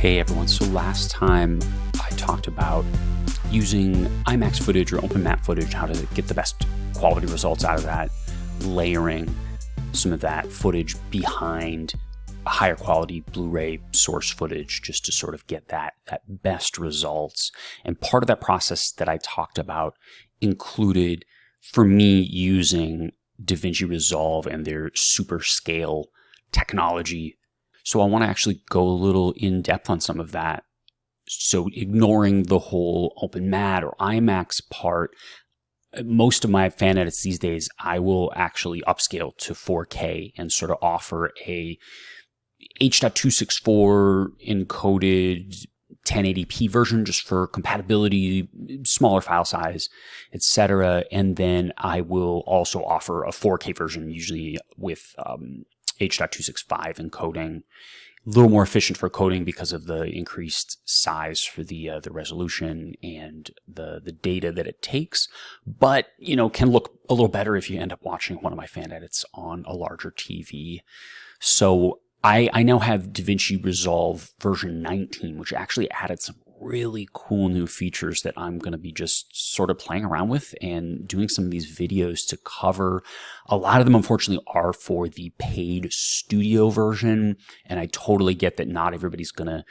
Hey everyone, so last time I talked about using IMAX footage or open map footage, how to get the best quality results out of that, layering some of that footage behind a higher quality Blu-ray source footage just to sort of get that best results. And part of that process that I talked about included, for me, using Davinci Resolve and their super scale technology. So I want to actually go a little in depth on some of that. So ignoring the whole open mat or IMAX part, most of my fan edits these days, I will actually upscale to 4K and sort of offer a H.264 encoded 1080p version just for compatibility, smaller file size, etc. And then I will also offer a 4K version, usually with H.265 encoding. A little more efficient for coding because of the increased size for the resolution and the data that it takes, but can look a little better if you end up watching one of my fan edits on a larger TV. So I now have Davinci Resolve version 19, which actually added some really cool new features that I'm going to be just sort of playing around with and doing some of these videos to cover. A lot of them, unfortunately, are for the paid studio version, and I totally get that not everybody's going to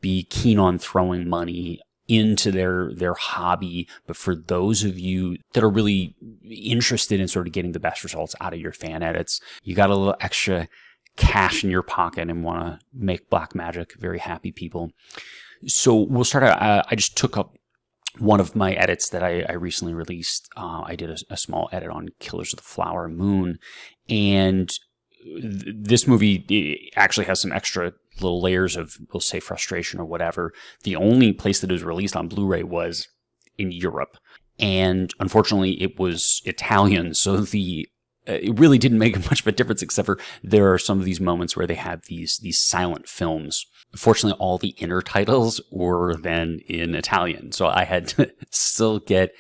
be keen on throwing money into their hobby, but for those of you that are really interested in sort of getting the best results out of your fan edits, you got a little extra cash in your pocket and want to make black magic, very happy people. So we'll start out. I just took up one of my edits that I recently released. I did a small edit on Killers of the Flower Moon, and this movie actually has some extra little layers of, we'll say, frustration or whatever. The only place that it was released on Blu-ray was in Europe, and unfortunately it was Italian, so it really didn't make much of a difference, except for there are some of these moments where they have these silent films. Fortunately, all the intertitles were then in Italian, so I had to still get,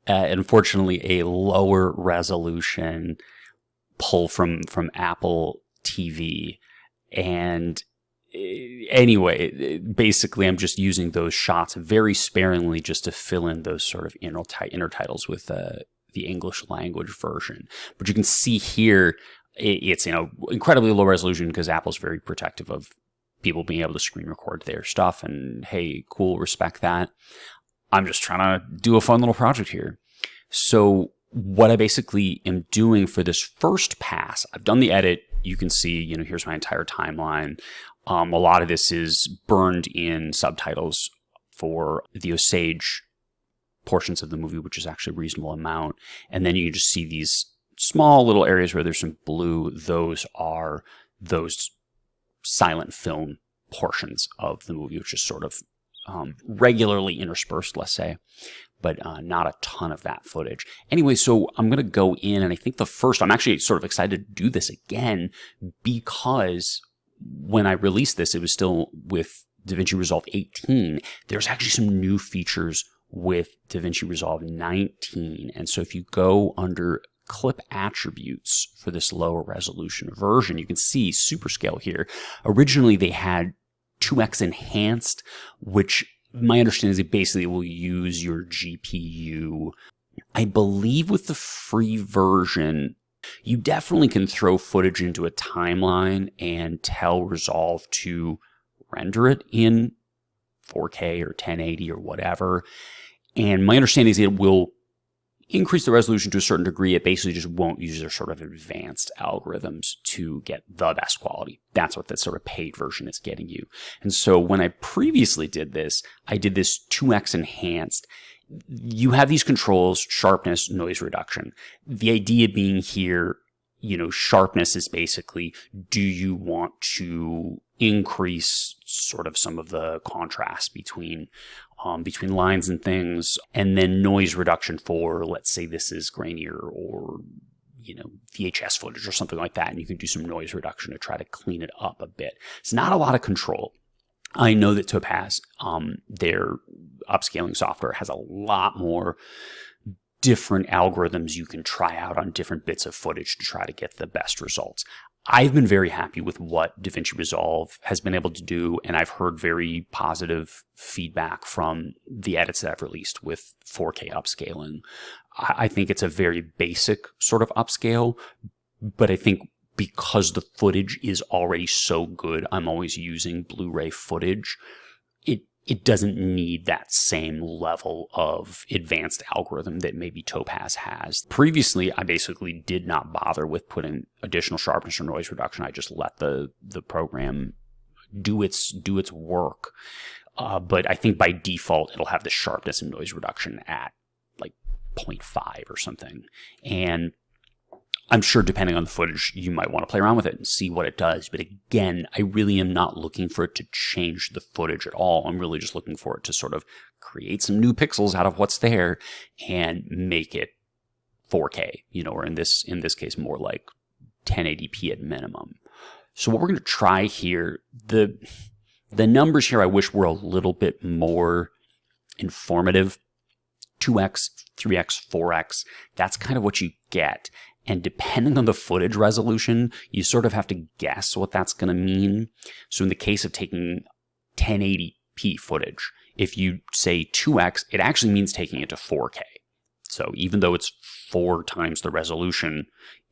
unfortunately, a lower resolution pull from Apple TV. And anyway, basically, I'm just using those shots very sparingly just to fill in those sort of intertitles with the English language version. But you can see here, it's incredibly low resolution because Apple's very protective of people being able to screen record their stuff, and hey, cool, respect that. I'm just trying to do a fun little project here. So what I basically am doing for this first pass, I've done the edit. You can see, here's my entire timeline. A lot of this is burned in subtitles for the Osage portions of the movie, which is actually a reasonable amount. And then you can just see these small little areas where there's some blue. Those are those silent film portions of the movie, which is sort of regularly interspersed, let's say, but not a ton of that footage. Anyway, so I'm going to go in, and I think I'm actually sort of excited to do this again because when I released this, it was still with Davinci Resolve 18. There's actually some new features with Davinci Resolve 19. And so if you go under clip attributes for this lower resolution version, you can see super scale here. Originally, they had 2x enhanced, which my understanding is it basically will use your GPU. I believe with the free version, you definitely can throw footage into a timeline and tell Resolve to render it in 4K or 1080 or whatever. And my understanding is it will increase the resolution to a certain degree. It basically just won't use their sort of advanced algorithms to get the best quality. That's what the sort of paid version is getting you. And so when I previously did this, I did this 2x enhanced. You have these controls: sharpness, noise reduction. The idea being here, sharpness is basically, do you want to increase sort of some of the contrast between lines and things, and then noise reduction for, let's say this is grainier or VHS footage or something like that, and you can do some noise reduction to try to clean it up a bit. It's not a lot of control. I know that Topaz, their upscaling software, has a lot more different algorithms you can try out on different bits of footage to try to get the best results. I've been very happy with what Davinci Resolve has been able to do, and I've heard very positive feedback from the edits that I've released with 4K upscaling. I think it's a very basic sort of upscale, but I think because the footage is already so good, I'm always using Blu-ray footage. It doesn't need that same level of advanced algorithm that maybe Topaz has. Previously, I basically did not bother with putting additional sharpness or noise reduction. I just let the program do its work. But I think by default, it'll have the sharpness and noise reduction at like 0.5 or something. And I'm sure depending on the footage, you might want to play around with it and see what it does. But again, I really am not looking for it to change the footage at all. I'm really just looking for it to sort of create some new pixels out of what's there and make it 4K, or in this case, more like 1080p at minimum. So what we're going to try here, the numbers here I wish were a little bit more informative. 2x, 3x, 4x, that's kind of what you get. And depending on the footage resolution, you sort of have to guess what that's going to mean. So in the case of taking 1080p footage, if you say 2x, it actually means taking it to 4K. So even though it's 4 times the resolution,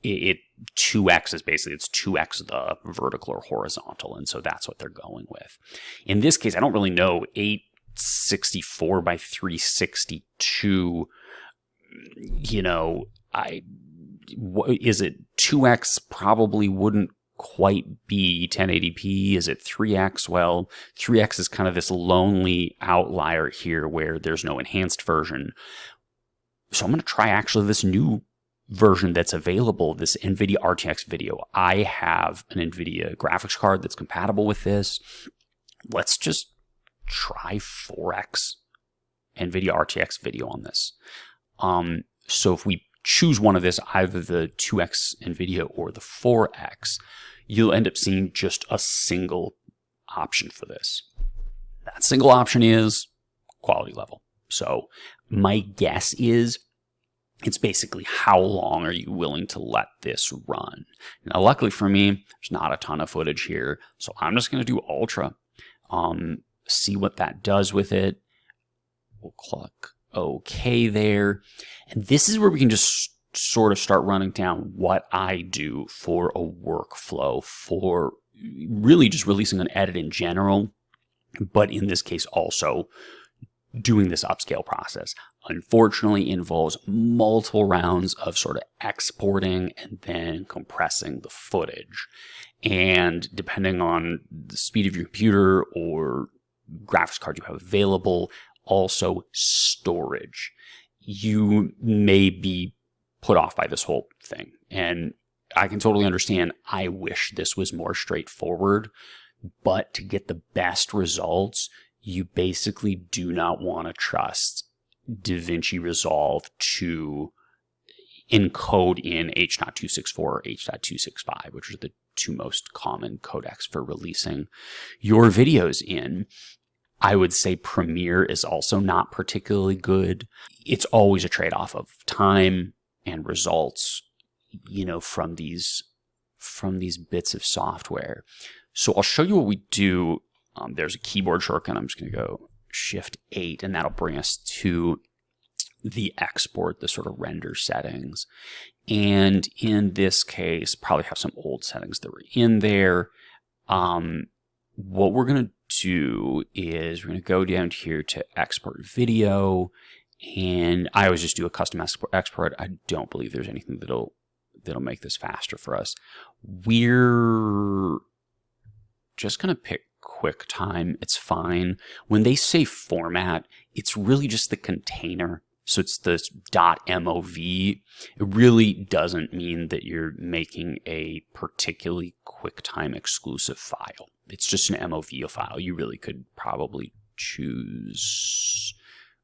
2x is basically, it's 2x the vertical or horizontal. And so that's what they're going with. In this case, I don't really know, 864 by 362, is it 2x? Probably wouldn't quite be 1080p. Is it 3x? Well, 3x is kind of this lonely outlier here where there's no enhanced version. So I'm going to try actually this new version that's available, this NVIDIA RTX video. I have an NVIDIA graphics card that's compatible with this. Let's just try 4x NVIDIA RTX video on this. So if we choose one of this, either the 2x NVIDIA or the 4x, you'll end up seeing just a single option for this. That single option is quality level. So my guess is it's basically how long are you willing to let this run. Now, luckily for me, there's not a ton of footage here, so I'm just going to do ultra. See what that does with it. We'll click OK there. And this is where we can just sort of start running down what I do for a workflow for really just releasing an edit in general, but in this case also doing this upscale process. Unfortunately, involves multiple rounds of sort of exporting and then compressing the footage. And depending on the speed of your computer or graphics card you have available, also storage, you may be put off by this whole thing. And I can totally understand. I wish this was more straightforward, but to get the best results, you basically do not want to trust Davinci Resolve to encode in H.264 or H.265, which are the 2 most common codecs for releasing your videos in. I would say Premiere is also not particularly good. It's always a trade-off of time and results, from these bits of software. So I'll show you what we do. There's a keyboard shortcut. I'm just going to go Shift 8, and that'll bring us to the export, the sort of render settings. And in this case, probably have some old settings that were in there. What we're going to do is we're going to go down here to export video, and I always just do a custom export. I don't believe there's anything that'll make this faster for us. We're just going to pick QuickTime. It's fine. When they say format, it's really just the container. So it's this .mov. It really doesn't mean that you're making a particularly QuickTime exclusive file. It's just an MOV file. You really could probably choose.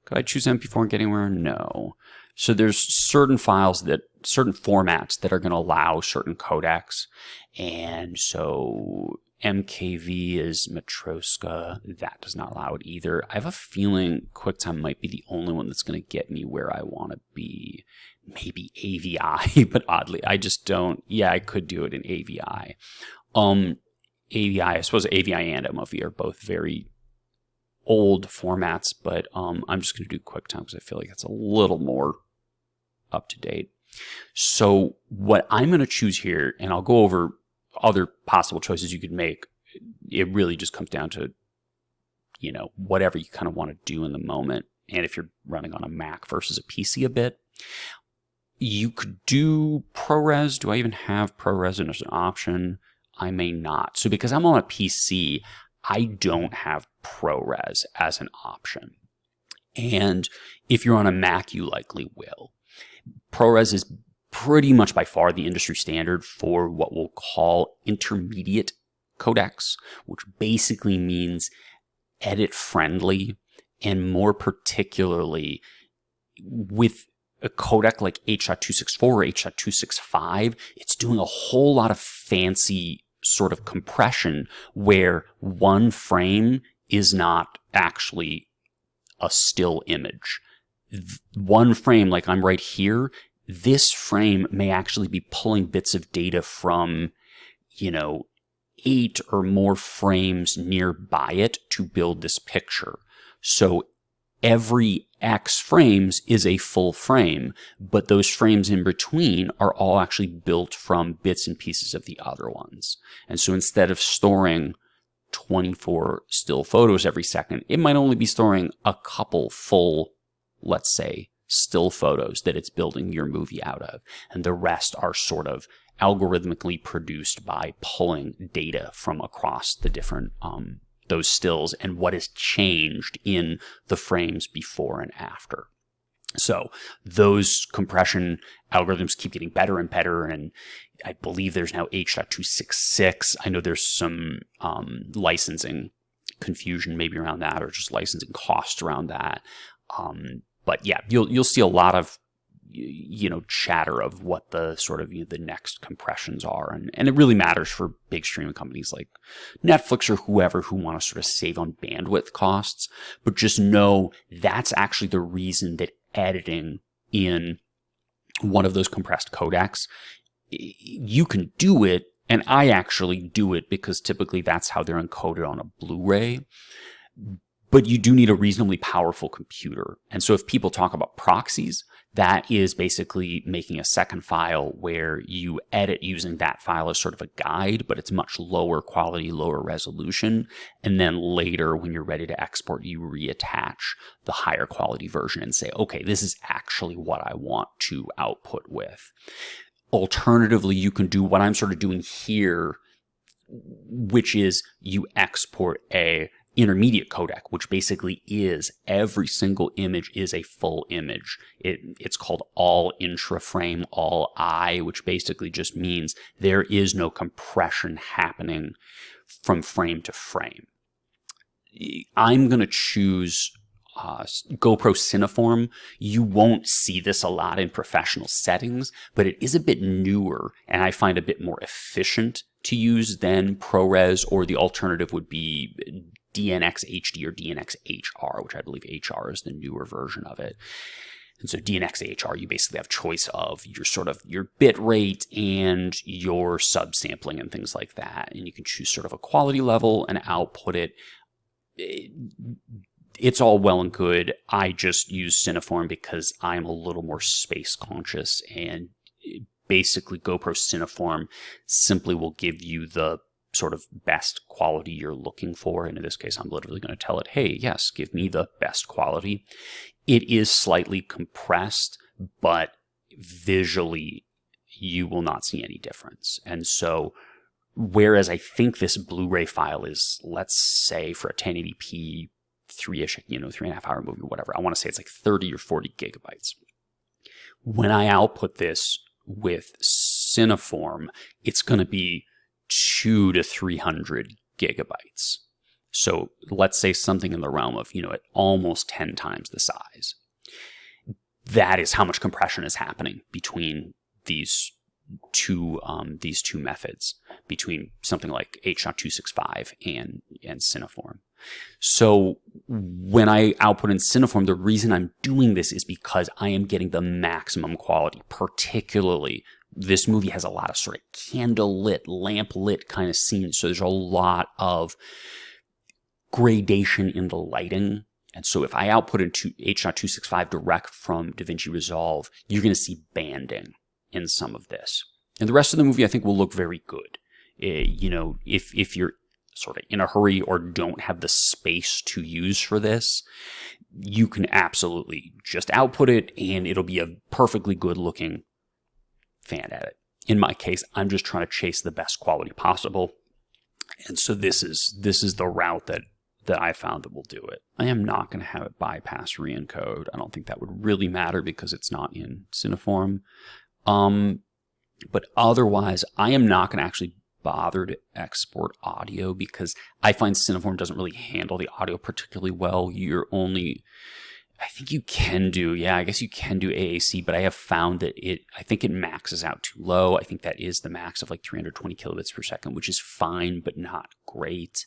Could I choose MP4 and get anywhere? No. So there's certain formats that are going to allow certain codecs. And so MKV is Matroska. That does not allow it either. I have a feeling QuickTime might be the only one that's going to get me where I want to be. Maybe AVI, but oddly, I just don't. Yeah, I could do it in AVI. AVI, I suppose AVI and MOV are both very old formats, but I'm just going to do QuickTime because I feel like it's a little more up to date. So what I'm going to choose here, and I'll go over other possible choices you could make. It really just comes down to, you know, whatever you kind of want to do in the moment. And if you're running on a Mac versus a PC a bit, you could do ProRes. Do I even have ProRes as an option? I may not. So because I'm on a PC, I don't have ProRes as an option. And if you're on a Mac, you likely will. ProRes is pretty much by far the industry standard for what we'll call intermediate codecs, which basically means edit friendly, and more particularly with a codec like H.264 or H.265, it's doing a whole lot of fancy sort of compression where one frame is not actually a still image. One frame, like I'm right here, this frame may actually be pulling bits of data from, you know, 8 or more frames nearby it to build this picture. So every X frames is a full frame, but those frames in between are all actually built from bits and pieces of the other ones. And so instead of storing 24 still photos every second, it might only be storing a couple full, let's say, still photos that it's building your movie out of. And the rest are sort of algorithmically produced by pulling data from across the different those stills and what has changed in the frames before and after. So those compression algorithms keep getting better and better, and I believe there's now H.266. I know there's some licensing confusion maybe around that, or just licensing costs around that. But yeah, you'll see a lot of, you know, chatter of what the sort of, you know, the next compressions are, and it really matters for big streaming companies like Netflix or whoever who want to sort of save on bandwidth costs. But just know that's actually the reason that editing in one of those compressed codecs, you can do it, and I actually do it because typically that's how they're encoded on a Blu-ray. But you do need a reasonably powerful computer. And so if people talk about proxies, that is basically making a second file where you edit using that file as sort of a guide, but it's much lower quality, lower resolution. And then later, when you're ready to export, you reattach the higher quality version and say, okay, this is actually what I want to output with. Alternatively, you can do what I'm sort of doing here, which is you export a intermediate codec, which basically is every single image is a full image. It's called all intra-frame, all I, which basically just means there is no compression happening from frame to frame. I'm going to choose GoPro Cineform. You won't see this a lot in professional settings, but it is a bit newer and I find a bit more efficient to use than ProRes, or the alternative would be DNX HD or DNX HR, which I believe HR is the newer version of it. And so DNX HR, you basically have choice of your bit rate and your subsampling and things like that. And you can choose sort of a quality level and output it. It's all well and good. I just use Cineform because I'm a little more space conscious, and basically GoPro Cineform simply will give you the sort of best quality you're looking for. And in this case, I'm literally going to tell it, hey, yes, give me the best quality. It is slightly compressed, but visually you will not see any difference. And so whereas I think this Blu-ray file is, let's say for a 1080p 3-ish, 3.5 hour movie, whatever, I want to say it's like 30 or 40 gigabytes. When I output this with Cineform, it's going to be 200 to 300 gigabytes. So let's say something in the realm of, at almost 10 times the size. That is how much compression is happening between these these two methods between something like H.265 and Cineform. So when I output in Cineform, the reason I'm doing this is because I am getting the maximum quality. Particularly, this movie has a lot of sort of candle-lit, lamp-lit kind of scenes, so there's a lot of gradation in the lighting. And so if I output into H.265 direct from Davinci Resolve, you're going to see banding in some of this. And the rest of the movie, I think, will look very good. If you're sort of in a hurry or don't have the space to use for this, you can absolutely just output it and it'll be a perfectly good looking fan edit. In my case, I'm just trying to chase the best quality possible. And so this is the route that I found that will do it. I am not going to have it bypass re-encode. I don't think that would really matter because it's not in Cineform. But otherwise, I am not going to actually bother to export audio because I find Cineform doesn't really handle the audio particularly well. I think you can do AAC, but I have found that I think it maxes out too low. I think that is the max of like 320 kilobits per second, which is fine, but not great.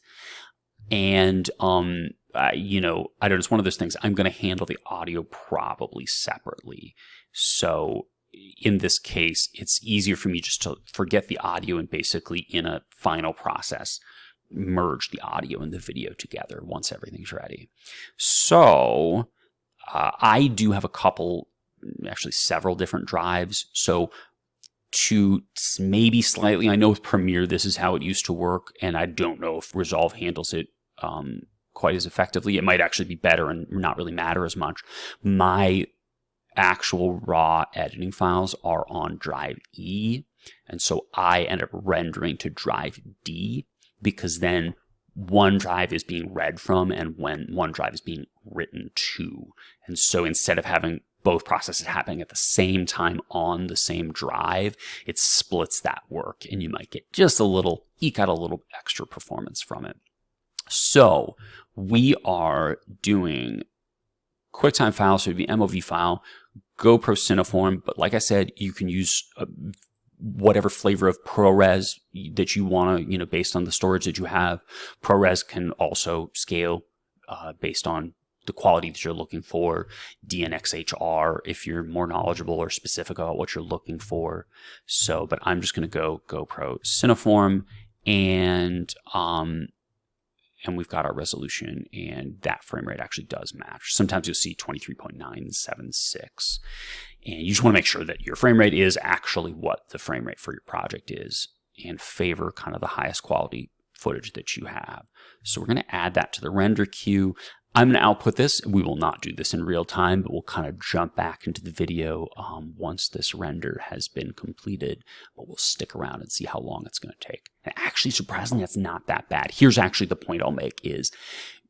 And, I don't know, it's one of those things. I'm going to handle the audio probably separately. So in this case, it's easier for me just to forget the audio and basically in a final process, merge the audio and the video together once everything's ready. So I do have several different drives. So to maybe slightly, I know with Premiere, this is how it used to work, and I don't know if Resolve handles it quite as effectively. It might actually be better and not really matter as much. My actual raw editing files are on drive E, and so I end up rendering to drive D because then one drive is being read from and when one drive is being written to. And so instead of having both processes happening at the same time on the same drive, it splits that work and you might get eke out a little extra performance from it. So we are doing QuickTime files, so it'd be MOV file, GoPro Cineform, but like I said, you can use whatever flavor of ProRes that you want to, based on the storage that you have. ProRes can also scale based on the quality that you're looking for. DNxHR if you're more knowledgeable or specific about what you're looking for. So, but I'm just going to go GoPro Cineform and we've got our resolution, and that frame rate actually does match. Sometimes you'll see 23.976. And you just want to make sure that your frame rate is actually what the frame rate for your project is and favor kind of the highest quality footage that you have. So we're going to add that to the render queue. I'm going to output this. We will not do this in real time, but we'll kind of jump back into the video once this render has been completed. But we'll stick around and see how long it's going to take. And actually, surprisingly, that's not that bad. Here's actually the point I'll make is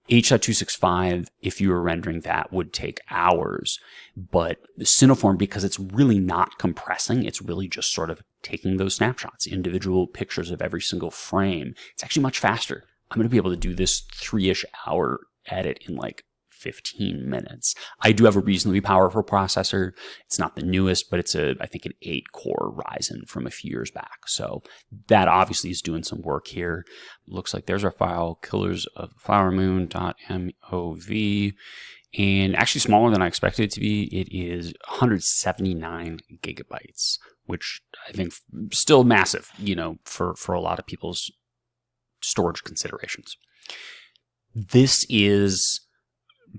H.265, if you were rendering that, would take hours. But the Cineform, because it's really not compressing, it's really just sort of taking those snapshots, individual pictures of every single frame. It's actually much faster. I'm going to be able to do this 3-ish hour edit in like 15 minutes. I do have a reasonably powerful processor. It's not the newest, but it's I think an 8-core Ryzen from a few years back. So that obviously is doing some work here. Looks like there's our file, killersoftheflowermoon.mov, and actually smaller than I expected it to be. It is 179 gigabytes, which I think still massive, for a lot of people's storage considerations. This is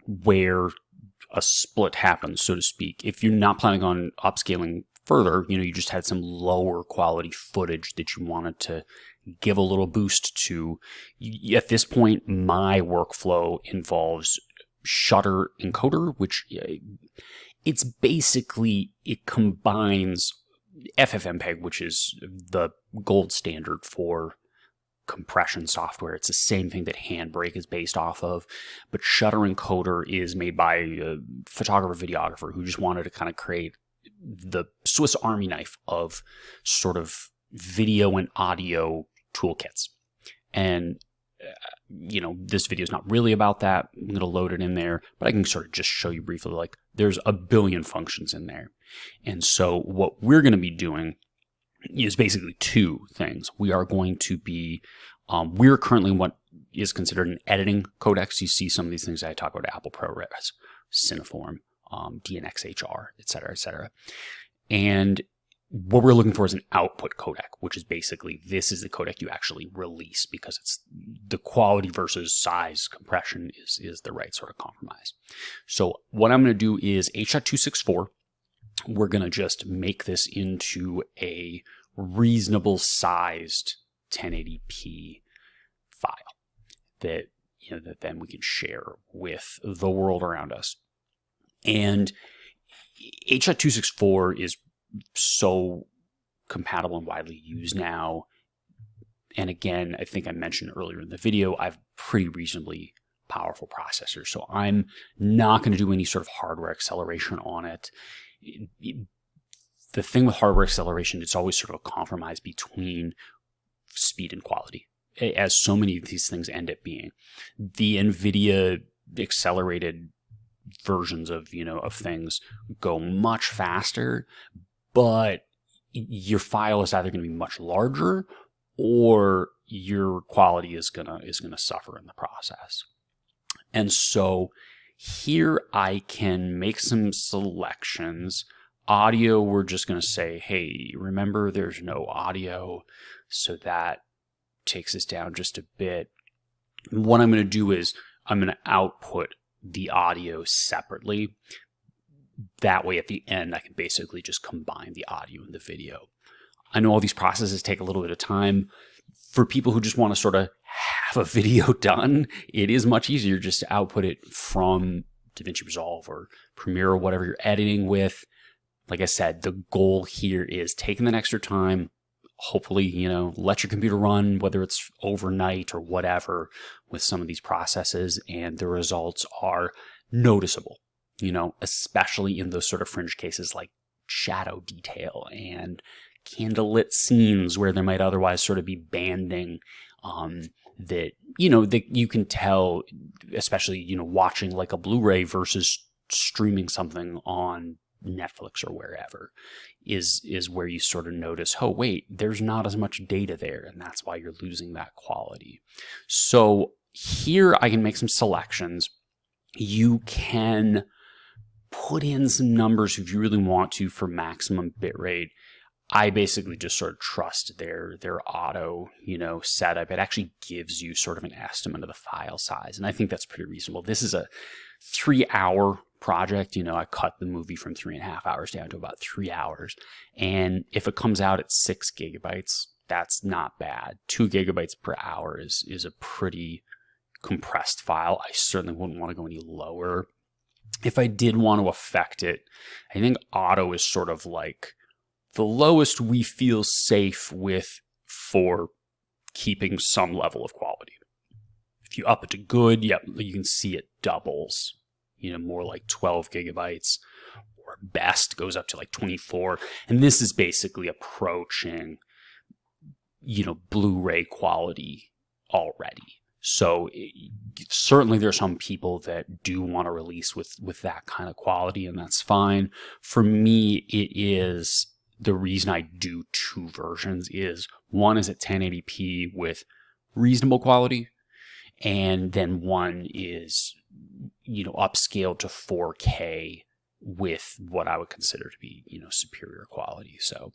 where a split happens, so to speak. If you're not planning on upscaling further, you just had some lower quality footage that you wanted to give a little boost to. At this point, my workflow involves Shutter Encoder, which it's basically, it combines FFmpeg, which is the gold standard for compression software. It's the same thing that Handbrake is based off of, but Shutter Encoder is made by a photographer, videographer who just wanted to kind of create the Swiss Army knife of sort of video and audio toolkits. And this video is not really about that. I'm going to load it in there, but I can sort of just show you briefly, like there's a billion functions in there. And so what we're going to be doing is basically two things. We are going to be, we're currently in what is considered an editing codex. You see some of these things I talk about: Apple ProRes, Cineform, DNxHR, et cetera, et cetera. And what we're looking for is an output codec, which is basically, this is the codec you actually release, because it's the quality versus size compression is the right sort of compromise. So what I'm going to do is H.264. We're going to just make this into a reasonable sized 1080p file that, that then we can share with the world around us. And H.264 is so compatible and widely used now. And again, I think I mentioned earlier in the video, I have pretty reasonably powerful processors. So I'm not going to do any sort of hardware acceleration on it. The thing with hardware acceleration, it's always sort of a compromise between speed and quality, as so many of these things end up being. The NVIDIA accelerated versions of, of things go much faster, but your file is either going to be much larger or your quality is gonna suffer in the process. And so here I can make some selections. Audio, we're just going to say, hey, remember there's no audio, so that takes us down just a bit. What I'm going to do is I'm going to output the audio separately. That way at the end I can basically just combine the audio and the video. I know all these processes take a little bit of time. For people who just want to sort of have a video done, it is much easier just to output it from Davinci Resolve or Premiere or whatever you're editing with. Like I said, the goal here is taking that extra time, hopefully, let your computer run, whether it's overnight or whatever, with some of these processes, and the results are noticeable, especially in those sort of fringe cases like shadow detail and candlelit scenes where there might otherwise sort of be banding, that you can tell, especially, watching like a Blu-ray versus streaming something on Netflix or wherever, is where you sort of notice, oh wait, there's not as much data there, and that's why you're losing that quality. So here I can make some selections. You can put in some numbers if you really want to for maximum bitrate. I basically just sort of trust their auto, setup. It actually gives you sort of an estimate of the file size, and I think that's pretty reasonable. This is a 3-hour project. I cut the movie from 3.5 hours down to about 3 hours, and if it comes out at 6 gigabytes, that's not bad. 2 gigabytes per hour is a pretty compressed file. I certainly wouldn't want to go any lower. If I did want to affect it, I think auto is sort of like the lowest we feel safe with for keeping some level of quality. If you up it to good, you can see it doubles, more like 12 gigabytes, or best goes up to like 24. And this is basically approaching, Blu-ray quality already. So certainly there's some people that do want to release with that kind of quality, and that's fine. For me, it is, the reason I do two versions is, one is at 1080p with reasonable quality, and then one is, upscaled to 4K with what I would consider to be, superior quality. So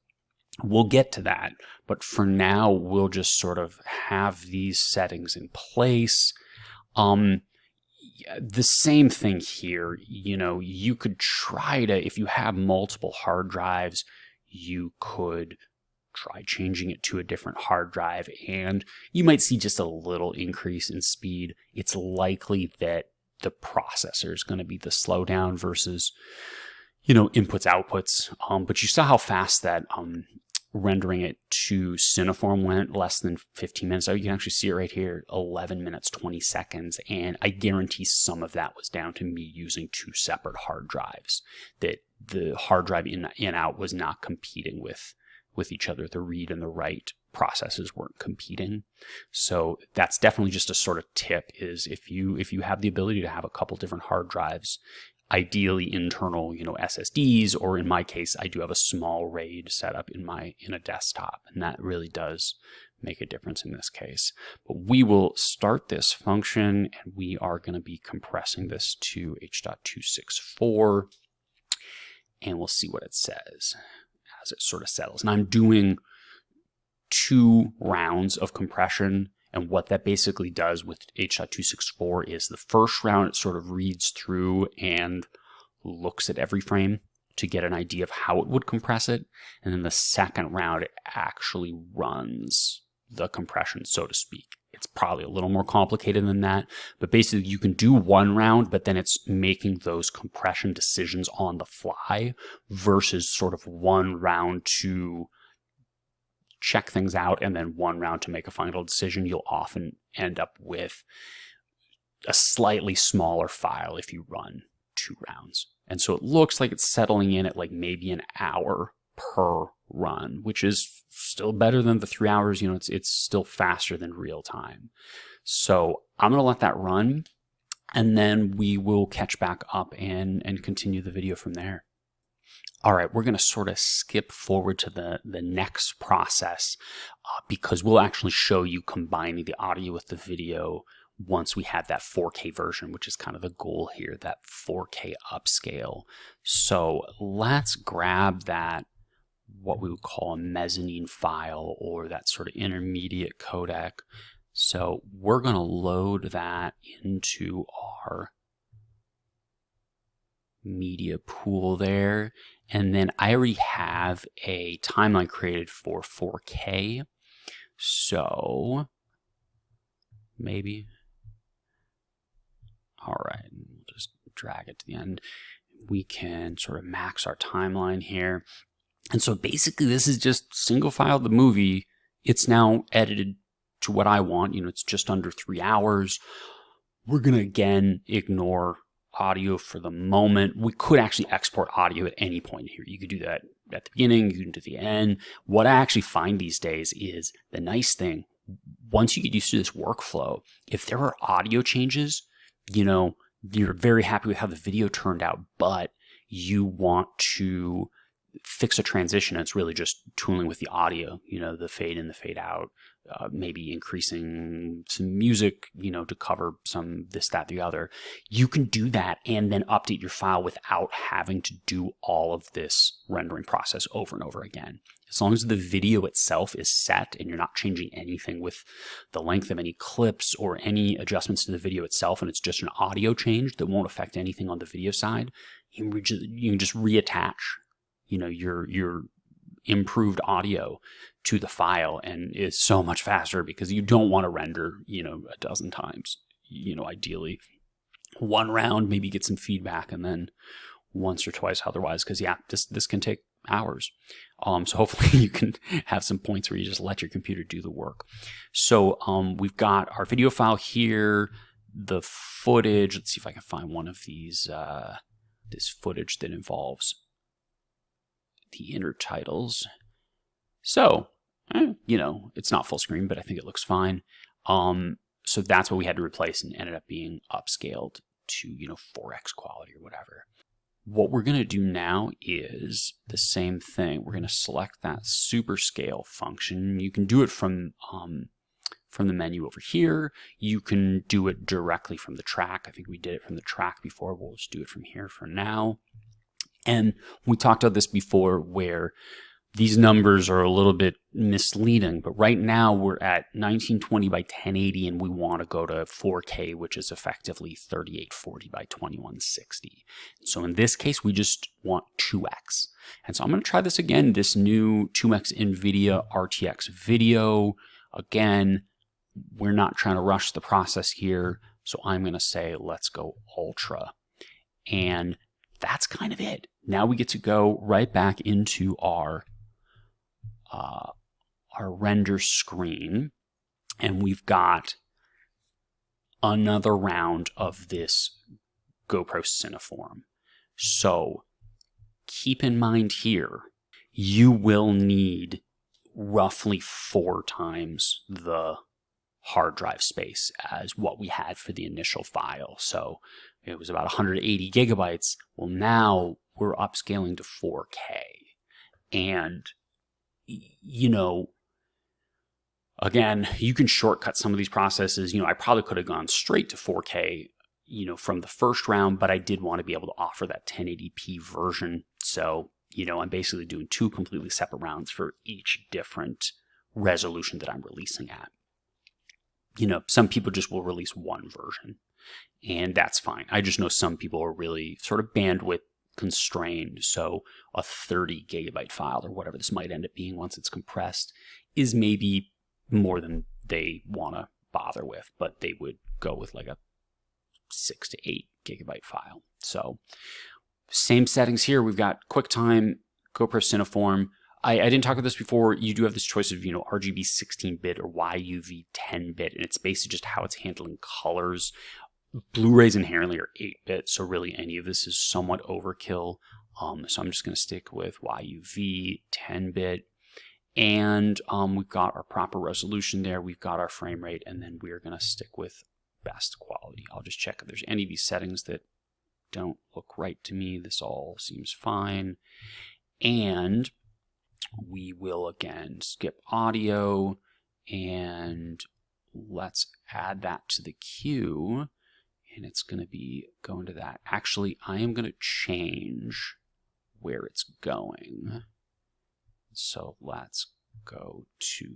we'll get to that, but for now, we'll just sort of have these settings in place. The same thing here, you could try to, if you have multiple hard drives, you could try changing it to a different hard drive, and you might see just a little increase in speed. It's likely that the processor is going to be the slowdown versus, inputs, outputs. But you saw how fast that rendering it to Cineform went, less than 15 minutes. Oh, you can actually see it right here, 11 minutes, 20 seconds. And I guarantee some of that was down to me using two separate hard drives, that the hard drive in out was not competing with each other. The read and the write processes weren't competing. So that's definitely just a sort of tip, is if you have the ability to have a couple different hard drives, ideally internal, SSDs, or in my case, I do have a small RAID setup in a desktop, and that really does make a difference in this case. But we will start this function, and we are going to be compressing this to H.264, and we'll see what it says as it sort of settles. And I'm doing 2 rounds of compression. And what that basically does with H.264 is the first round, it sort of reads through and looks at every frame to get an idea of how it would compress it. And then the second round, it actually runs the compression, so to speak. It's probably a little more complicated than that, but basically you can do 1 round, but then it's making those compression decisions on the fly versus sort of 1 round to check things out and then 1 round to make a final decision. You'll often end up with a slightly smaller file if you run 2 rounds. And so it looks like it's settling in at like maybe an hour per run, which is still better than the 3 hours. It's still faster than real time. So I'm going to let that run, and then we will catch back up and continue the video from there. All right, we're going to sort of skip forward to the next process because we'll actually show you combining the audio with the video once we have that 4K version, which is kind of the goal here, that 4K upscale. So let's grab that, what we would call a mezzanine file, or that sort of intermediate codec. So we're going to load that into our media pool there. And then I already have a timeline created for 4K. So maybe, all right, we'll just drag it to the end. We can sort of max our timeline here. And so basically this is just single file the movie. It's now edited to what I want. It's just under 3 hours. We're going to again ignore audio for the moment. We could actually export audio at any point here. You could do that at the beginning, you can do the end. What I actually find these days is the nice thing, once you get used to this workflow, if there are audio changes, you're very happy with how the video turned out, but you want to fix a transition. It's really just tooling with the audio, the fade in, the fade out, maybe increasing some music, to cover some this, that, the other. You can do that and then update your file without having to do all of this rendering process over and over again. As long as the video itself is set and you're not changing anything with the length of any clips or any adjustments to the video itself, and it's just an audio change that won't affect anything on the video side, you can just reattach your improved audio to the file, and it's so much faster because you don't want to render, a dozen times. Ideally 1 round, maybe get some feedback, and then once or twice otherwise, because this can take hours. So hopefully you can have some points where you just let your computer do the work. So we've got our video file here, the footage. Let's see if I can find one of these, this footage that involves the intertitles. So, it's not full screen, but I think it looks fine. So that's what we had to replace, and ended up being upscaled to, 4x quality or whatever. What we're going to do now is the same thing. We're going to select that super scale function. You can do it from the menu over here. You can do it directly from the track. I think we did it from the track before. We'll just do it from here for now. And we talked about this before, where these numbers are a little bit misleading, but right now we're at 1920 by 1080, and we want to go to 4K, which is effectively 3840 by 2160. So in this case, we just want 2x. And so I'm going to try this again, this new 2x NVIDIA RTX video. Again, we're not trying to rush the process here, so I'm going to say, let's go ultra. And that's kind of it. Now we get to go right back into our render screen, and we've got another round of this GoPro Cineform. So keep in mind here, you will need roughly 4 times the hard drive space as what we had for the initial file. So it was about 180 gigabytes. Well, now we're upscaling to 4K. And, you know, again, you can shortcut some of these processes. You know, I probably could have gone straight to 4K, you know, from the first round, but I did want to be able to offer that 1080p version. So, you know, I'm basically doing 2 completely separate rounds for each different resolution that I'm releasing at. You know, some people just will release one version, and that's fine. I just know some people are really sort of bandwidth constrained. So a 30 gigabyte file or whatever this might end up being once it's compressed is maybe more than they want to bother with, but they would go with like a 6 to 8 gigabyte file. So same settings here. We've got QuickTime, GoPro Cineform. I didn't talk about this before. You do have this choice of, you know, RGB 16-bit or YUV 10-bit, and it's basically just how it's handling colors. Blu-rays inherently are 8-bit, so really any of this is somewhat overkill. So I'm just going to stick with YUV 10-bit. And we've got our proper resolution there. We've got our frame rate, and then we're going to stick with best quality. I'll just check if there's any of these settings that don't look right to me. This all seems fine. And we will again skip audio, and let's add that to the queue. And it's going to be going to that. Actually, I am going to change where it's going. So let's go to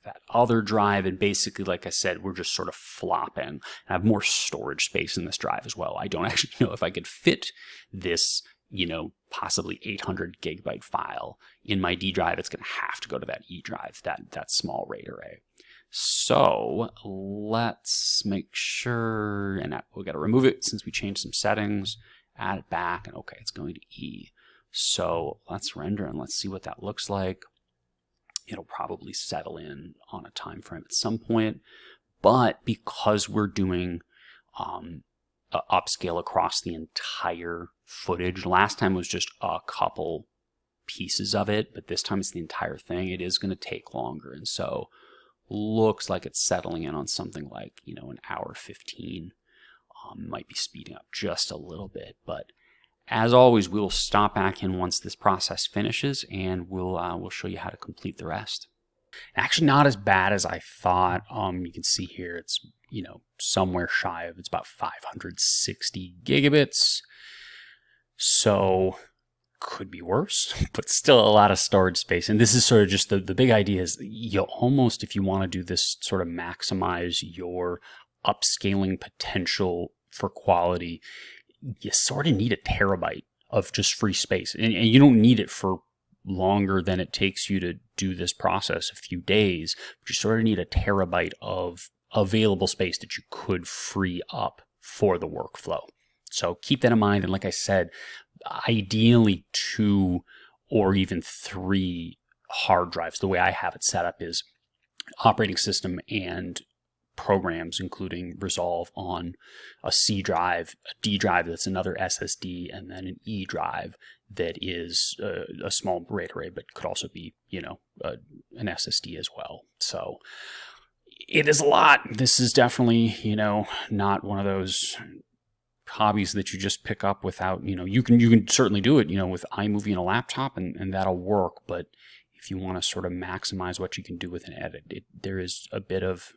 that other drive. And basically, like I said, we're just sort of flopping. I have more storage space in this drive as well. I don't actually know if I could fit this, you know, possibly 800 gigabyte file in my D drive. It's going to have to go to that E drive, that small RAID array. So let's make sure, and we got to remove it since we changed some settings, add it back, and okay, it's going to E. So let's render and let's see what that looks like. It'll probably settle in on a time frame at some point, but because we're doing upscale across the entire footage, last time was just a couple pieces of it, but this time it's the entire thing. It is going to take longer, and so looks like it's settling in on something like, you know, an hour 15. Might be speeding up just a little bit, but as always, we will stop back in once this process finishes, and we'll show you how to complete the rest. Actually, not as bad as I thought. You can see here it's, you know, somewhere shy of, it's about 560 gigabits. So could be worse, but still a lot of storage space. And this is sort of just the big idea is you almost, if you want to do this, sort of maximize your upscaling potential for quality, you sort of need a terabyte of just free space. And you don't need it for longer than it takes you to do this process, a few days, but you sort of need a terabyte of available space that you could free up for the workflow. So keep that in mind. And like I said, ideally 2 or even 3 hard drives. The way I have it set up is operating system and programs, including Resolve, on a C drive, a D drive that's another SSD, and then an E drive that is a small RAID array, but could also be, you know, an SSD as well. So it is a lot. This is definitely, you know, not one of those hobbies that you just pick up without, you know, you can certainly do it, you know, with iMovie and a laptop, and that'll work. But if you want to sort of maximize what you can do with an edit, there is a bit of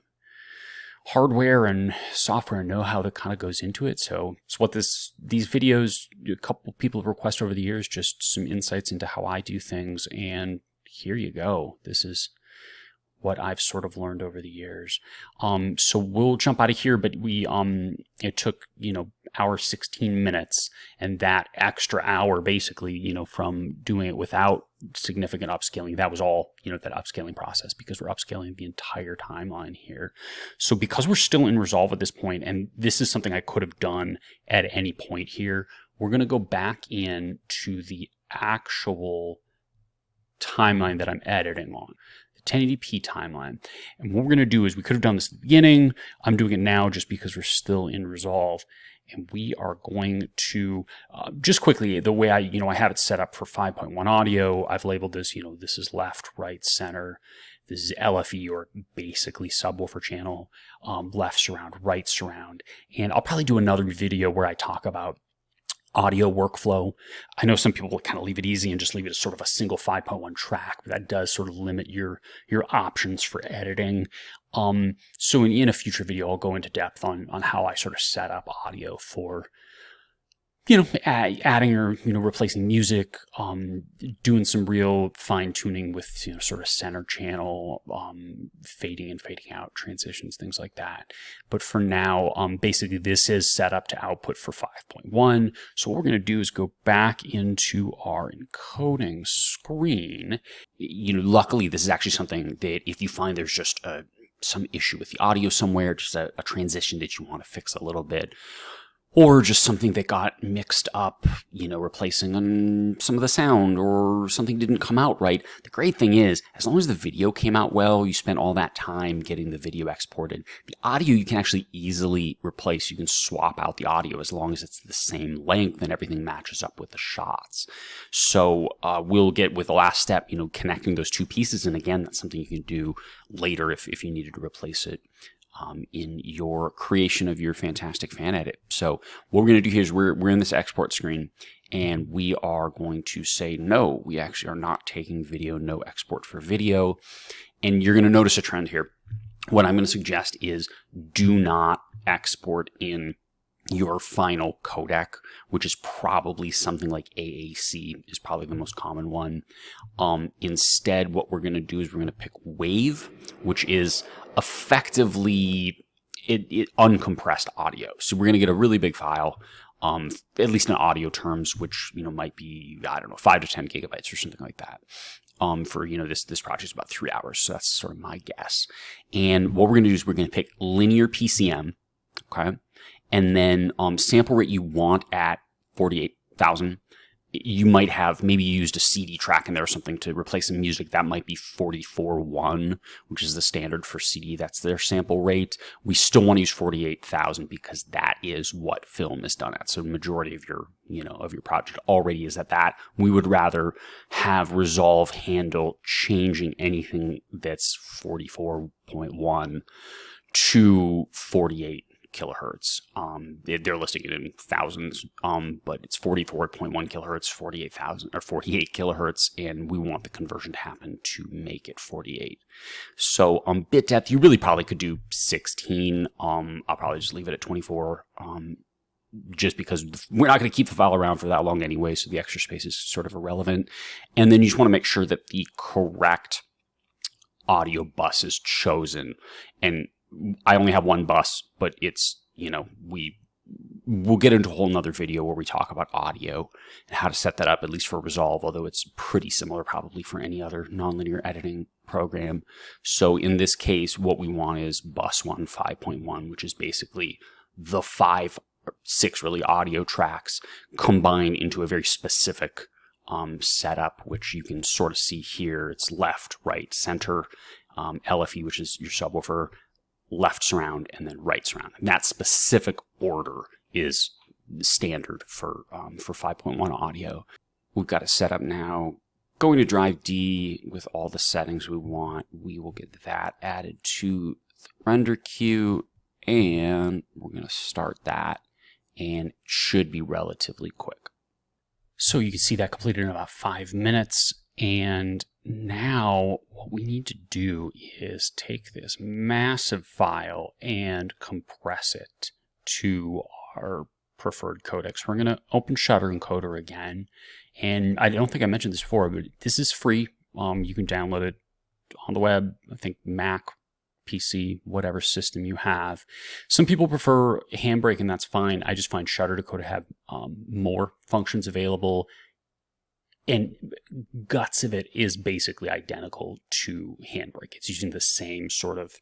hardware and software know-how that kind of goes into it. So it's what these videos, a couple people have requested over the years, just some insights into how I do things, and here you go. This is what I've sort of learned over the years. So we'll jump out of here, but it took, you know, hour 16 minutes, and that extra hour basically, you know, from doing it without significant upscaling, that was all, you know, that upscaling process, because we're upscaling the entire timeline here. So because we're still in Resolve at this point, and this is something I could have done at any point here, we're going to go back in to the actual timeline that I'm editing on. 1080p timeline. And what we're going to do is, we could have done this at the beginning. I'm doing it now just because we're still in Resolve. And we are going to, just quickly, the way I have it set up for 5.1 audio, I've labeled this, you know, this is left, right, center. This is LFE, or basically subwoofer channel, left surround, right surround. And I'll probably do another video where I talk about audio workflow. I know some people kind of leave it easy and just leave it as sort of a single 5.1 track, but that does sort of limit your options for editing. So in a future video, I'll go into depth on how I sort of set up audio for, adding or, replacing music, doing some real fine tuning with, sort of center channel, fading and fading out transitions, things like that. But for now, basically this is set up to output for 5.1. So what we're going to do is go back into our encoding screen. Luckily this is actually something that if you find there's just some issue with the audio somewhere, just a transition that you want to fix a little bit, or just something that got mixed up, replacing on some of the sound, or something didn't come out right. The great thing is, as long as the video came out well, you spent all that time getting the video exported. The audio you can actually easily replace. You can swap out the audio as long as it's the same length and everything matches up with the shots. So we'll get with the last step, connecting those two pieces. And again, that's something you can do later if you needed to replace it in your creation of your fantastic fan edit. So what we're going to do here is we're in this export screen, and we are going to say, no, we actually are not taking video, no export for video. And you're going to notice a trend here. What I'm going to suggest is do not export in your final codec, which is probably something like AAC is probably the most common one. Instead, what we're going to do is we're going to pick WAVE, which is effectively uncompressed audio. So we're going to get a really big file, at least in audio terms, which might be, I don't know, 5 to 10 gigabytes or something like that. For this project is about 3 hours, so that's sort of my guess. And what we're going to do is we're going to pick linear PCM, okay, and then sample rate you want at 48,000. You might have maybe used a CD track in there or something to replace some music. That might be 44.1, which is the standard for CD. That's their sample rate. We still want to use 48,000 because that is what film is done at. So the majority of your, of your project already is at that. We would rather have Resolve handle changing anything that's 44.1 to 48 kilohertz. They're listing it in thousands, but it's 44.1 kilohertz, 48,000 or 48 kilohertz, and we want the conversion to happen to make it 48. So bit depth, you really probably could do 16. I'll probably just leave it at 24. Just because we're not going to keep the file around for that long anyway, so the extra space is sort of irrelevant. And then you just want to make sure that the correct audio bus is chosen. And I only have one bus, but it's, we'll get into a whole nother video where we talk about audio and how to set that up, at least for Resolve, although it's pretty similar probably for any other nonlinear editing program. So in this case, what we want is bus 1 5.1, which is basically the 5 or 6 really audio tracks combined into a very specific setup, which you can sort of see here. It's left, right, center, LFE, which is your subwoofer, left surround, and then right surround. And that specific order is standard for 5.1 audio. We've got it set up now. Going to drive D with all the settings we want. We will get that added to the render queue, and we're going to start that, and it should be relatively quick. So you can see that completed in about 5 minutes. And now what we need to do is take this massive file and compress it to our preferred codecs. We're going to open Shutter Encoder again. And I don't think I mentioned this before, but this is free. You can download it on the web. I think Mac, PC, whatever system you have. Some people prefer Handbrake, and that's fine. I just find Shutter Encoder have more functions available. And guts of it is basically identical to Handbrake. It's using the same sort of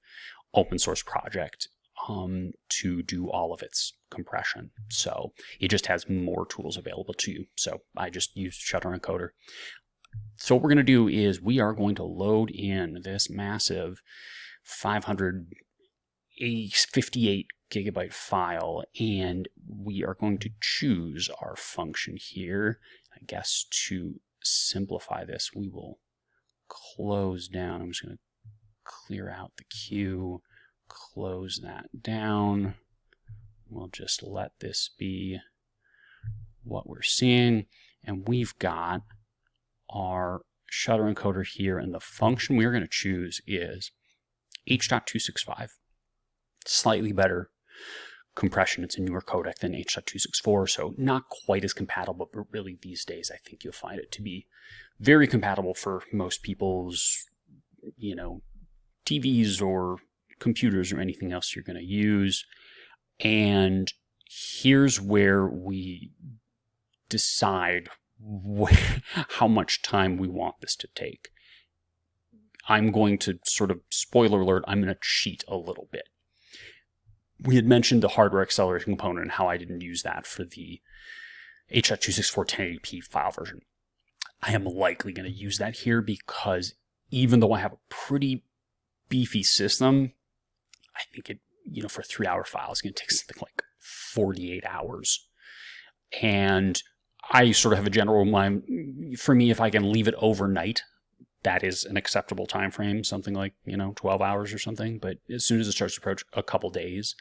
open source project to do all of its compression. So it just has more tools available to you. So I just used Shutter Encoder. So what we're going to do is we are going to load in this massive 558 gigabyte file, and we are going to choose our function here. I guess to simplify this, we will close down. I'm just going to clear out the queue, close that down. We'll just let this be what we're seeing. And we've got our shutter encoder here, and the function we're going to choose is H.265. Slightly better compression. It's a newer codec than H.264, so not quite as compatible, but really these days I think you'll find it to be very compatible for most people's, TVs or computers or anything else you're going to use. And here's where we decide how much time we want this to take. I'm going to sort of, spoiler alert, I'm going to cheat a little bit. We had mentioned the hardware acceleration component and how I didn't use that for the H.264 1080p file version. I am likely going to use that here because even though I have a pretty beefy system, I think it, for a 3-hour file, it's going to take something like 48 hours. And I sort of have a general mind, for me, if I can leave it overnight, that is an acceptable time frame, something like, 12 hours or something. But as soon as it starts to approach a couple days,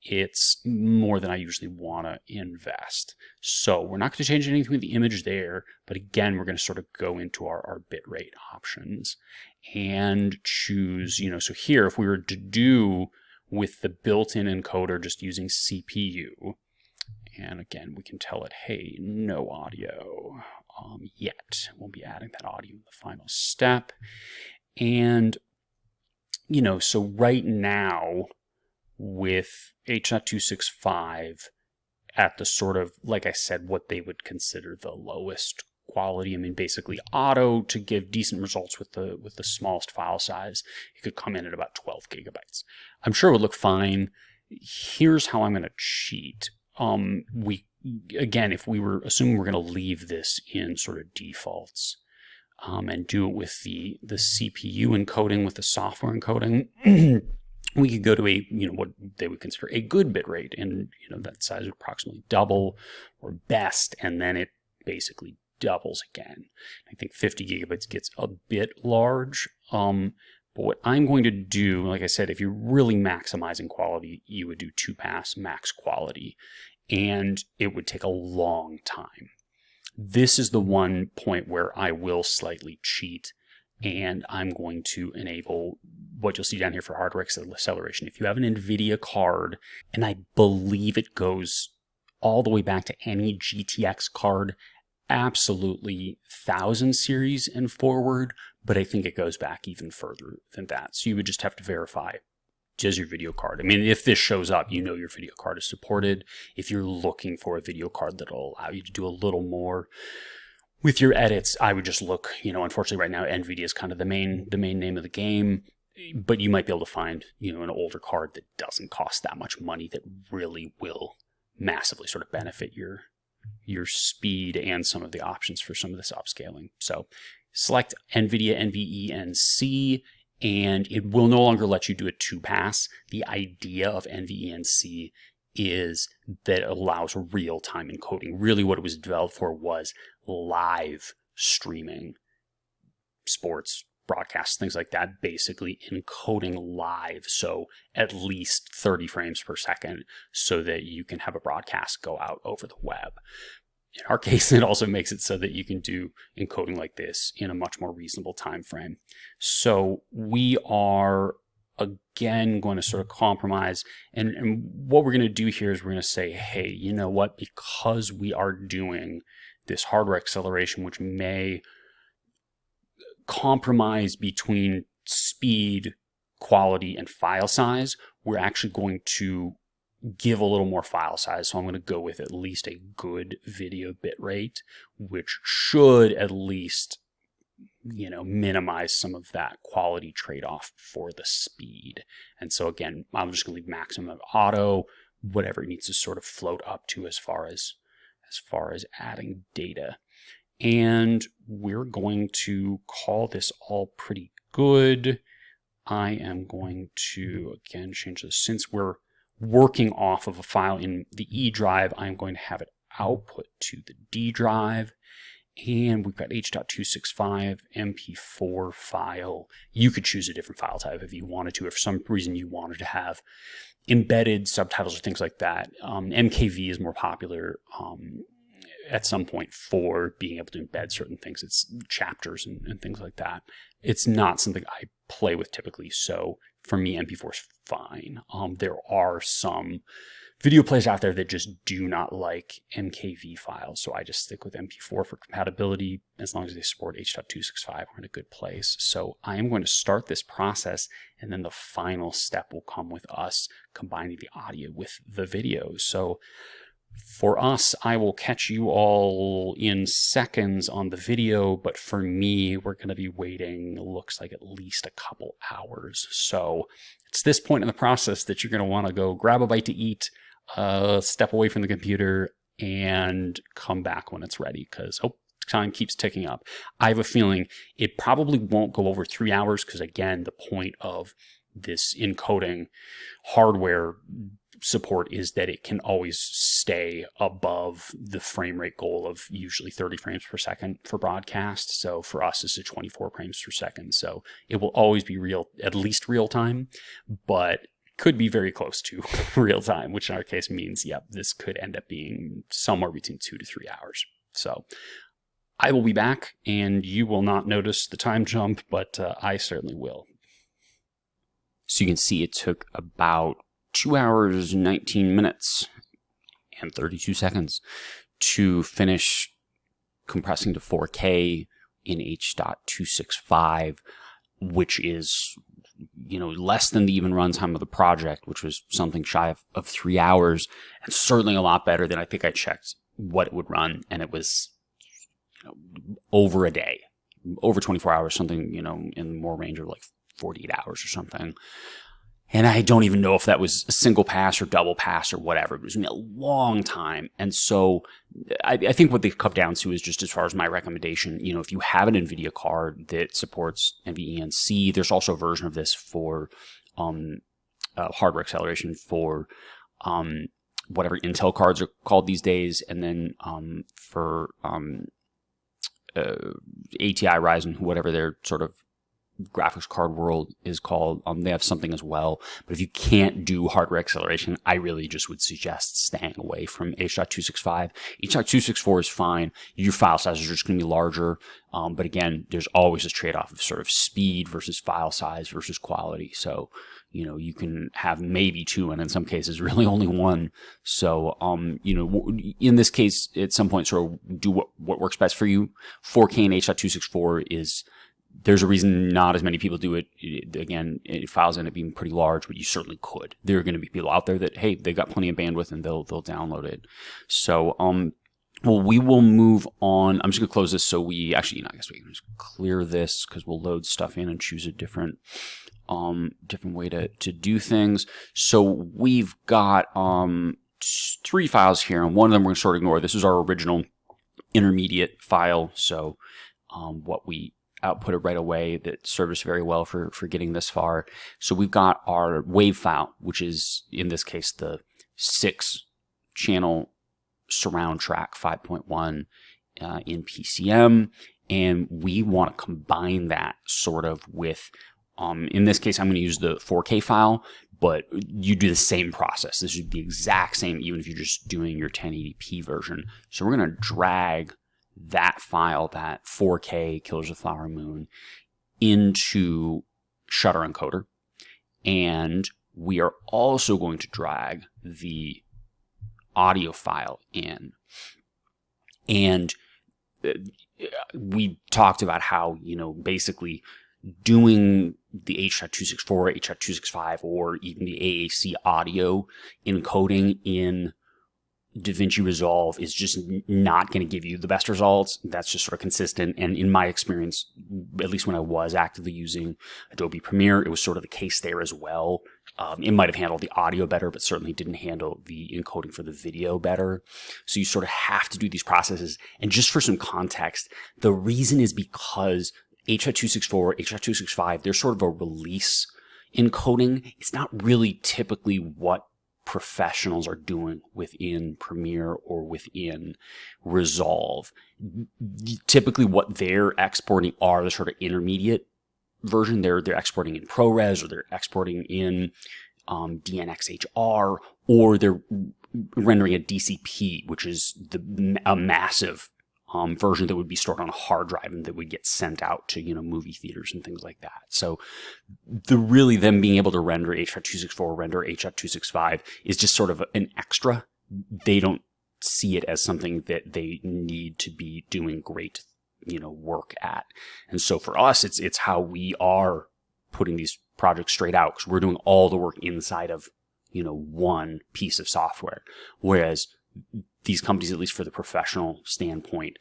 it's more than I usually want to invest. So we're not going to change anything with the image there, but again, we're going to sort of go into our bitrate options and choose, so here, if we were to do with the built-in encoder just using CPU, and again, we can tell it, hey, no audio yet. We'll be adding that audio in the final step. And, so right now with H.265 at the sort of, like I said, what they would consider the lowest quality. I mean, basically auto to give decent results with the smallest file size, it could come in at about 12 gigabytes. I'm sure it would look fine. Here's how I'm going to cheat. Again, if we were assuming we're going to leave this in sort of defaults and do it with the CPU encoding with the software encoding, we could go to a, what they would consider a good bit rate, and that size would approximately double or best, and then it basically doubles again. I think 50 gigabytes gets a bit large. But what I'm going to do, like I said, if you're really maximizing quality, you would do 2-pass max quality, and it would take a long time. This is the one point where I will slightly cheat, and I'm going to enable what you'll see down here for hardware acceleration. If you have an NVIDIA card, and I believe it goes all the way back to any GTX card, absolutely 1000 series and forward, but I think it goes back even further than that. So you would just have to verify, does your video card, I mean, if this shows up, your video card is supported. If you're looking for a video card that'll allow you to do a little more with your edits, I would just look, unfortunately right now, NVIDIA is kind of the main name of the game, but you might be able to find, an older card that doesn't cost that much money that really will massively sort of benefit your speed and some of the options for some of this upscaling. So select NVIDIA NVENC, and it will no longer let you do a 2-pass. The idea of NVENC is that it allows real-time encoding. Really what it was developed for was live streaming, sports, broadcasts, things like that, basically encoding live, so at least 30 frames per second, so that you can have a broadcast go out over the web. In our case, it also makes it so that you can do encoding like this in a much more reasonable time frame. So we are, again, going to sort of compromise, and what we're going to do here is we're going to say, hey, you know what, because we are doing this hardware acceleration, which may compromise between speed, quality, and file size, we're actually going to give a little more file size. So I'm going to go with at least a good video bit rate, which should at least, minimize some of that quality trade-off for the speed. And so again, I'm just going to leave maximum auto, whatever it needs to sort of float up to as far as adding data. And we're going to call this all pretty good. I am going to, again, change this. Since we're working off of a file in the E drive, I'm going to have it output to the D drive. And we've got H.265 MP4 file. You could choose a different file type if you wanted to, if for some reason you wanted to have embedded subtitles or things like that. MKV is more popular at some point for being able to embed certain things. It's chapters and things like that. It's not something I play with typically, so for me, MP4 is fine. There are some video players out there that just do not like MKV files, so I just stick with MP4 for compatibility. As long as they support H.265, we're in a good place. So I am going to start this process, and then the final step will come with us combining the audio with the video. So for us, I will catch you all in seconds on the video, but for me, we're going to be waiting, looks like at least a couple hours. So it's this point in the process that you're going to want to go grab a bite to eat, step away from the computer, and come back when it's ready, because time keeps ticking up. I have a feeling it probably won't go over 3 hours, because again, the point of this encoding hardware support is that it can always stay above the frame rate goal of usually 30 frames per second for broadcast. So for us, this is 24 frames per second. So it will always be at least real time, but could be very close to real time, which in our case means, yep, this could end up being somewhere between 2 to 3 hours. So I will be back, and you will not notice the time jump, but I certainly will. So you can see it took about 2 hours, 19 minutes, and 32 seconds to finish compressing to 4K in H.265, which is, less than the even runtime of the project, which was something shy of 3 hours, and certainly a lot better than I think I checked what it would run, and it was over a day, over 24 hours, something, in more range of like 48 hours or something. And I don't even know if that was a single pass or double pass or whatever. It was a long time. And so I think what they've come down to is, just as far as my recommendation, if you have an NVIDIA card that supports NVENC, there's also a version of this for hardware acceleration for whatever Intel cards are called these days. And then for ATI Ryzen, whatever their sort of graphics card world is called, they have something as well. But if you can't do hardware acceleration, I really just would suggest staying away from H.265. H.264 is fine. Your file sizes are just going to be larger. But again, there's always this trade-off of sort of speed versus file size versus quality. So, you can have maybe two, and in some cases really only one. So, in this case, at some point, sort of do what works best for you. 4K and H.264 is, there's a reason not as many people do it. Again, files end up being pretty large, but you certainly could. There are going to be people out there that, hey, they've got plenty of bandwidth and they'll download it. So, well, we will move on. I'm just going to close this so we actually, I guess we can just clear this, because we'll load stuff in and choose a different way to do things. So we've got 3 files here, and one of them we're going to sort of ignore. This is our original intermediate file. So what we output it right away, that served us very well for getting this far. So we've got our wave file, which is in this case the 6-channel surround track 5.1 in PCM, and we want to combine that sort of with in this case I'm going to use the 4K file, but you do the same process. This would be the exact same even if you're just doing your 1080p version. So we're going to drag that file, that 4K Killers of the Flower Moon, into Shutter Encoder. And we are also going to drag the audio file in. And we talked about how, basically doing the H.264, H.265, or even the AAC audio encoding in Davinci Resolve is just not going to give you the best results. That's just sort of consistent. And in my experience, at least when I was actively using Adobe Premiere, it was sort of the case there as well. It might have handled the audio better, but certainly didn't handle the encoding for the video better. So you sort of have to do these processes. And just for some context, the reason is because H.264, H.265, they're sort of a release encoding. It's not really typically what professionals are doing within Premiere or within Resolve. Typically what they're exporting are the sort of intermediate version. They're exporting in ProRes, or they're exporting in DNxHR, or they're rendering a DCP, which is a massive version that would be stored on a hard drive and that would get sent out to, movie theaters and things like that. So really them being able to render H.264, render H.265 is just sort of an extra. They don't see it as something that they need to be doing great, work at. And so for us, it's how we are putting these projects straight out, because we're doing all the work inside of, one piece of software. Whereas these companies, at least for the professional standpoint,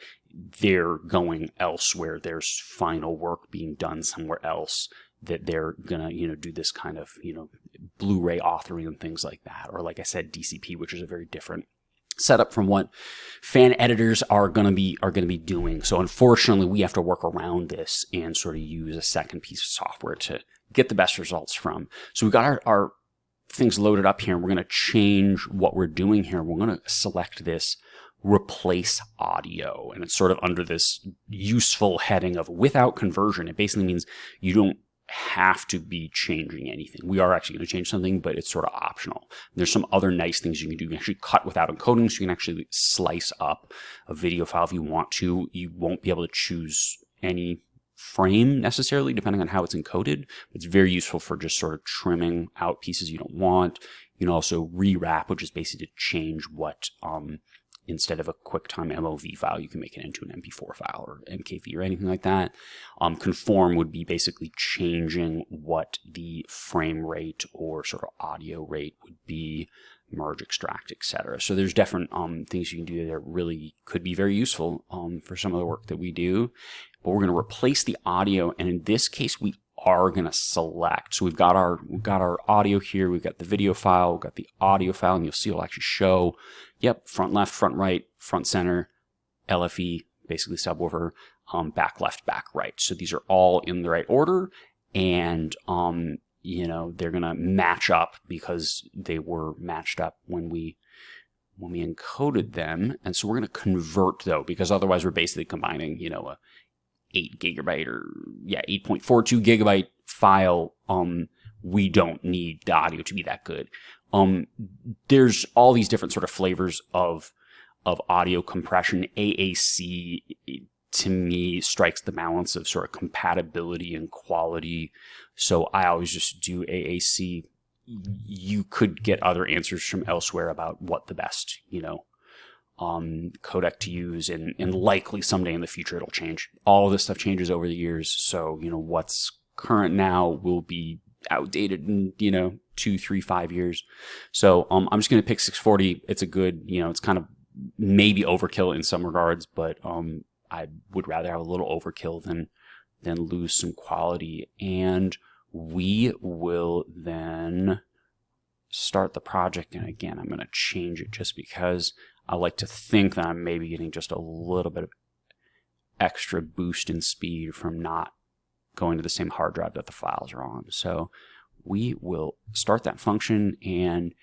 they're going elsewhere. There's final work being done somewhere else that they're gonna, do this kind of, Blu-ray authoring and things like that. Or like I said, DCP, which is a very different setup from what fan editors are gonna be doing. So unfortunately, we have to work around this and sort of use a second piece of software to get the best results from. So we've got our things loaded up here, and we're going to change what we're doing here. We're going to select this replace audio, and it's sort of under this useful heading of without conversion. It basically means you don't have to be changing anything. We are actually going to change something, but it's sort of optional. There's some other nice things you can do. You can actually cut without encoding, so you can actually slice up a video file if you want to. You won't be able to choose any frame necessarily, depending on how it's encoded. It's very useful for just sort of trimming out pieces you don't want. You can also rewrap, which is basically to change what, instead of a QuickTime MOV file, you can make it into an MP4 file or MKV or anything like that. Conform would be basically changing what the frame rate or sort of audio rate would be, merge, extract, etc. So there's different things you can do that really could be very useful for some of the work that we do. But we're going to replace the audio, and in this case, we are going to select. So we've got our audio here. We've got the video file. We've got the audio file, and you'll see it'll actually show, yep, front left, front right, front center, LFE, basically subwoofer, back left, back right. So these are all in the right order, and they're going to match up because they were matched up when we encoded them. And so we're going to convert, though, because otherwise we're basically combining, a 8 gigabyte or 8.42 gigabyte file. We don't need the audio to be that good. There's all these different sort of flavors of audio compression. AAC, to me, strikes the balance of sort of compatibility and quality. So I always just do AAC. You could get other answers from elsewhere about what the best, codec to use, and likely someday in the future it'll change. All of this stuff changes over the years, so what's current now will be outdated in 2, 3, 5 years. So I'm just going to pick 640. It's a good, it's kind of maybe overkill in some regards, but I would rather have a little overkill than lose some quality. And we will then start the project, and again I'm going to change it just because I like to think that I'm maybe getting just a little bit of extra boost in speed from not going to the same hard drive that the files are on. So we will start that function, and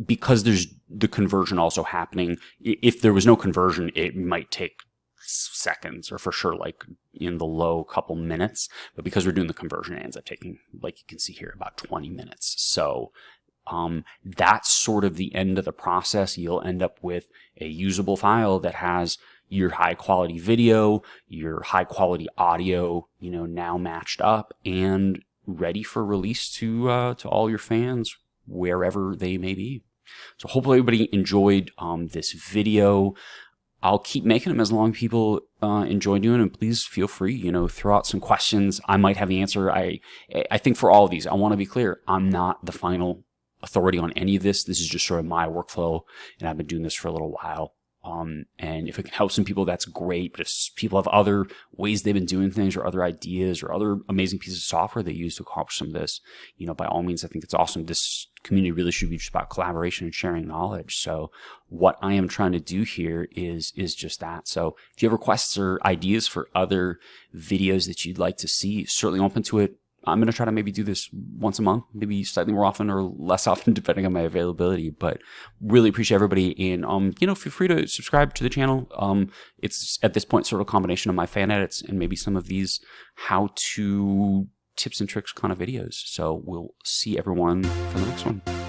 because there's the conversion also happening, if there was no conversion, it might take seconds, or for sure like in the low couple minutes. But because we're doing the conversion, it ends up taking, like you can see here, about 20 minutes. So that's sort of the end of the process. You'll end up with a usable file that has your high quality video, your high quality audio, now matched up and ready for release to all your fans wherever they may be. So hopefully everybody enjoyed this video. I'll keep making them as long as people enjoy doing them. Please feel free, throw out some questions. I might have the answer. I think for all of these, I want to be clear, I'm not the final authority on any of this. This is just sort of my workflow, and I've been doing this for a little while. And if it can help some people, that's great. But if people have other ways they've been doing things, or other ideas, or other amazing pieces of software they use to accomplish some of this, by all means, I think it's awesome. This community really should be just about collaboration and sharing knowledge. So what I am trying to do here is just that. So if you have requests or ideas for other videos that you'd like to see, certainly open to it. I'm going to try to maybe do this once a month, maybe slightly more often or less often, depending on my availability. But really appreciate everybody. And, feel free to subscribe to the channel. It's at this point sort of a combination of my fan edits and maybe some of these how-to tips and tricks kind of videos. So we'll see everyone for the next one.